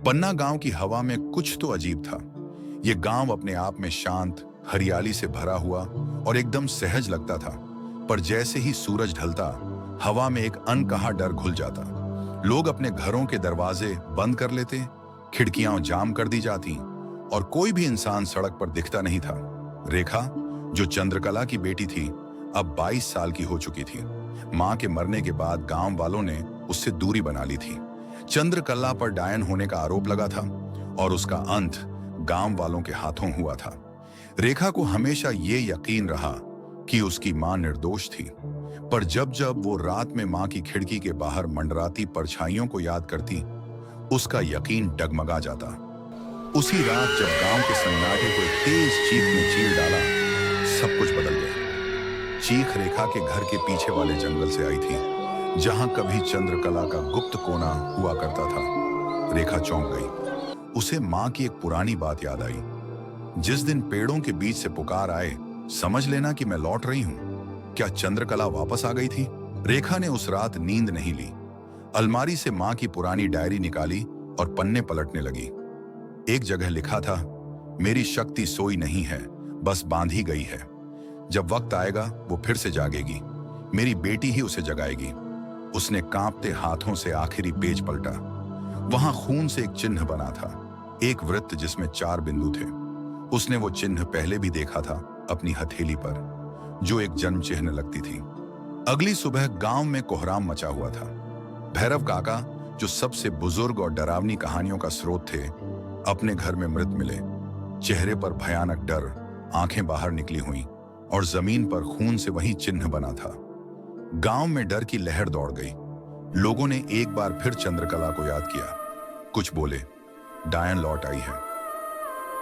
पन्ना गांव की हवा में कुछ तो अजीब था। ये गांव अपने आप में शांत, हरियाली से भरा हुआ और एकदम सहज लगता था। पर जैसे ही सूरज ढलता, हवा में एक अनकहा डर घुल जाता। लोग अपने घरों के दरवाजे बंद कर लेते, खिड़कियां जाम कर दी जाती और कोई भी इंसान सड़क पर दिखता नहीं था। रेखा, जो चंद्रकला की बेटी थी, अब 22 साल की हो चुकी थी। मां के मरने के बाद गांव वालों ने उससे दूरी बना ली थी। चंद्रकला पर डायन होने का आरोप लगा था और उसका अंत गांव वालों के हाथों हुआ था। रेखा को हमेशा ये यकीन रहा कि उसकी मां निर्दोष थी, पर जब जब वो रात में मां की खिड़की के बाहर मंडराती परछाइयों को याद करती, उसका यकीन डगमगा जाता। उसी रात जब गांव के सन्नाटे को एक तेज चीख ने चीर डाला, सब कुछ बदल गया। चीख रेखा के घर के पीछे वाले जंगल से आई थी, जहां कभी चंद्रकला का गुप्त कोना हुआ करता था। रेखा चौंक गई। उसे मां की एक पुरानी बात याद आई, जिस दिन पेड़ों के बीच से पुकार आए, समझ लेना कि मैं लौट रही हूं। क्या चंद्रकला वापस आ गई थी? रेखा ने उस रात नींद नहीं ली। अलमारी से मां की पुरानी डायरी निकाली और पन्ने पलटने लगी। एक जगह लिखा था, मेरी शक्ति सोई नहीं है, बस बांधी गई है। जब वक्त आएगा वो फिर से जागेगी, मेरी बेटी ही उसे जगाएगी। उसने कांपते हाथों से आखिरी पेज पलटा। वहां खून से एक चिन्ह बना था, एक वृत्त जिसमें 4 बिंदु थे। उसने वो चिन्ह पहले भी देखा था अपनी हथेली पर, जो एक जन्म चिन्ह लगती थी। अगली सुबह गांव में कोहराम मचा हुआ था। भैरव काका, जो सबसे बुजुर्ग और डरावनी कहानियों का स्रोत थे, अपने घर में मृत मिले। चेहरे पर भयानक डर, आंखें बाहर निकली हुई और जमीन पर खून से वही चिन्ह बना था। गांव में डर की लहर दौड़ गई। लोगों ने एक बार फिर चंद्रकला को याद किया। कुछ बोले, डायन लौट आई है,